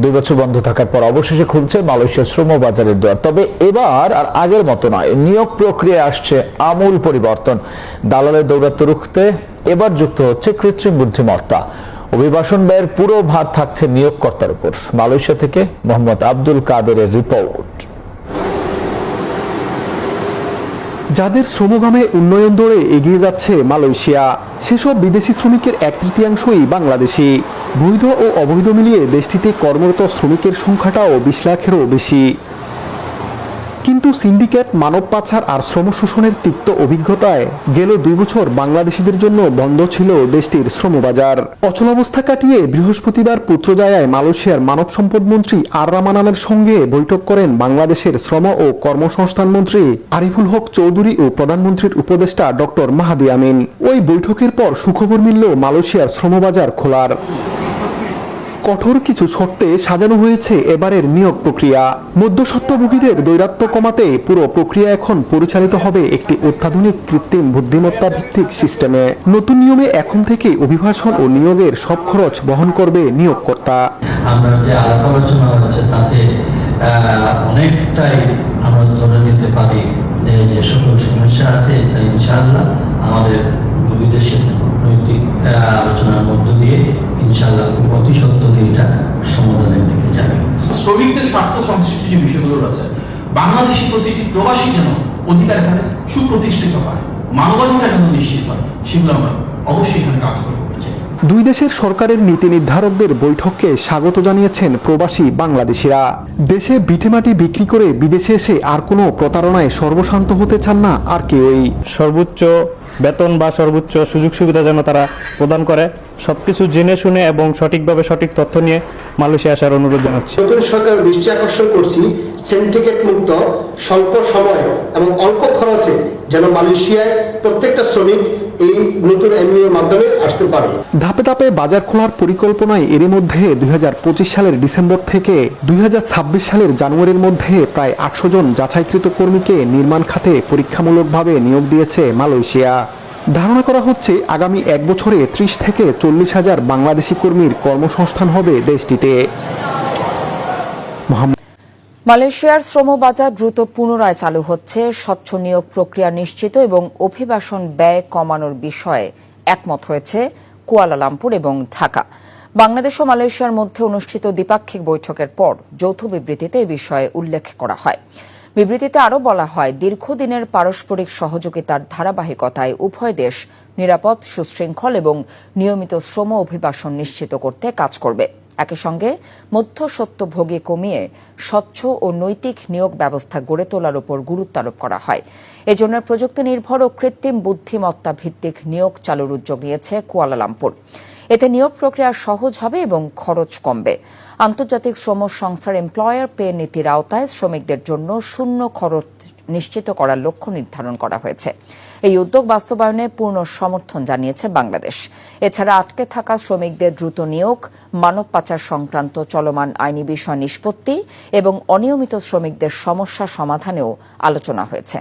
2 বছর বন্ধ থাকার পর অবশেষে খুলছে মালয়েশিয়ার শ্রম বাজারের দুয়ার। তবে এবার আর আগের মতো নয়, নিয়োগ প্রক্রিয়ায় আসছে আমূল পরিবর্তন। দালালের দৌরাত্ম্য রুখতে এবার যুক্ত হচ্ছে কৃত্রিম বুদ্ধিমত্তা। অভিবাসন ব্যয়ের পুরো ভার থাকছে নিয়োগকর্তার উপর। মালয়েশিয়া থেকে মোহাম্মদ আব্দুল কাদেরের রিপোর্ট। যাদের শ্রমগামে উন্নয়ন দৌড়ে এগিয়ে যাচ্ছে মালয়েশিয়া, সেসব বিদেশি শ্রমিকের 1/3ই বাংলাদেশি। বৈধ ও অবৈধ মিলিয়ে দেশটিতে কর্মরত শ্রমিকের সংখ্যাটাও 20 লাখেরও বেশি। কিন্তু সিন্ডিকেট, মানব পাচার আর শ্রম শোষণের তিক্ত অভিজ্ঞতায় গেল 2 বছর বাংলাদেশিদের জন্য বন্ধ ছিল দেশটির শ্রমবাজার। অচলাবস্থা কাটিয়ে বৃহস্পতিবার পুত্রজায়ায় মালয়েশিয়ার মানব সম্পদ মন্ত্রী আর রামানানের সঙ্গে বৈঠক করেন বাংলাদেশের শ্রম ও কর্মসংস্থান মন্ত্রী আরিফুল হক চৌধুরী ও প্রধানমন্ত্রীর উপদেষ্টা ডক্টর মাহাদি আমিন। ওই বৈঠকের পর সুখবর মিলল মালয়েশিয়ার শ্রমবাজার খোলার। কঠোর কিছু শর্তে সাজানো হয়েছে এবারের নিয়োগ প্রক্রিয়া। মধ্যস্বত্বভোগীদের দৌরাত্ম্য কমাতে পুরো প্রক্রিয়া এখন পরিচালিত হবে একটি অত্যাধুনিক কৃত্রিম বুদ্ধিমত্তা ভিত্তিক সিস্টেমে। নতুন নিয়মে এখন থেকে অভিবাসন ও নিয়োগের সব খরচ বহন করবে নিয়োগকর্তা। আমরা যে আলাপ আলোচনা হচ্ছে তাতে অনেকটাই আমরা ধরে নিতে পারি যে সকল সমস্যা আছে, এটা ইনশাআল্লাহ আমাদের দুই দেশের কূটনৈতিক আলোচনার মধ্য দিয়ে ইনশাআল্লাহ অতি সত্ত্বর এটা সমাধানের দিকে যাবে। শ্রমিকদের স্বার্থ সংশ্লিষ্ট যে বিষয়গুলো আছে, বাংলাদেশি প্রতিটি প্রবাসী যেন অধিকার এখানে সুপ্রতিষ্ঠিত হয়, মানবাধিকার যেন নিশ্চিত হয়, সেগুলো আমরা অবশ্যই এখানে কার্যকর করতে চাই। দুই দেশের সরকারের নীতি নির্ধারকদের বৈঠককে স্বাগত জানিয়েছেন প্রবাসী বাংলাদেশিরা। দেশে ভিটেমাটি বিক্রি করে বিদেশে এসে আর কোনো প্রতারণায় সর্বশান্ত হতে চান না আর কেউই। সর্বোচ্চ বেতন বা সর্বোচ্চ সুযোগ সুবিধা যেন তারা প্রদান করে, সবকিছু জেনে শুনে এবং সঠিকভাবে সঠিক তথ্য নিয়ে মালয়েশিয়া আসার অনুরোধ জানাচ্ছি। নতুন সরকারের দৃষ্টি আকর্ষণ করছি সিন্ডিকেট মুক্ত, স্বল্প সময় এবং অল্প খরচে যেন মালয়েশিয়ায় প্রত্যেকটা শ্রমিক এই নতুন এমইউর মাধ্যমে আসতে পারে। ধাপে ধাপে বাজার খোলার পরিকল্পনায় এর মধ্যে 2025 সালের ডিসেম্বর থেকে 2026 সালের জানুয়ারির মধ্যে প্রায় 800 জন যাচাইকৃত কর্মীকে নির্মাণ খাতে পরীক্ষামূলকভাবে নিয়োগ দিয়েছে মালয়েশিয়া। ধারণা করা হচ্ছে আগামী 1 বছরে 30 থেকে 40 হাজার বাংলাদেশি কর্মীর কর্মসংস্থান হবে দেশটিতে। মালয়েশিয়ার শ্রমবাজার দ্রুত পুনরায় চালু হচ্ছে। স্বচ্ছ নিয়োগ প্রক্রিয়া নিশ্চিত এবং অভিবাসন ব্যয় কমানোর বিষয়ে একমত হয়েছে কুয়ালালামপুর এবং ঢাকা। বাংলাদেশ ও মালয়েশিয়ার মধ্যে অনুষ্ঠিত দ্বিপাক্ষিক বৈঠকের পর যৌথ বিবৃতিতে এ বিষয়ে উল্লেখ করা হয়। বিবৃতিতে আরও বলা হয়, দীর্ঘদিনের পারস্পরিক সহযোগিতার ধারাবাহিকতায় উভয় দেশ নিরাপদ, সুশৃঙ্খল এবং নিয়মিত শ্রম অভিবাসন নিশ্চিত করতে কাজ করবে। একই সঙ্গে মধ্যস্বত্বভোগী কমিয়ে স্বচ্ছ ও নৈতিক নিয়োগ ব্যবস্থা গড়ে তোলার উপর গুরুত্ব আরোপ করা হয়। এজন্য প্রযুক্তি নির্ভর ও কৃত্রিম বুদ্ধিমত্তা ভিত্তিক নিয়োগ চালুর উদ্যোগ নিয়েছে কুয়ালালামপুর। এতে নিয়োগ প্রক্রিয়া সহজ হবে এবং খরচ কমবে। আন্তর্জাতিক শ্রম সংস্থার এমপ্লয়ার পে নীতির আওতায় শ্রমিকদের জন্য শূন্য খরচ নিশ্চিত করার লক্ষ্য নির্ধারণ করা হয়েছে। এই উদ্যোগ বাস্তবায়নে পূর্ণ সমর্থন জানিয়েছে বাংলাদেশ। এছাড়া আটকে থাকা শ্রমিকদের দ্রুত নিয়োগ, মানব পাচার সংক্রান্ত চলমান আইনি বিষয় নিষ্পত্তি এবং অনিয়মিত শ্রমিকদের সমস্যা সমাধানেও আলোচনা হয়েছে।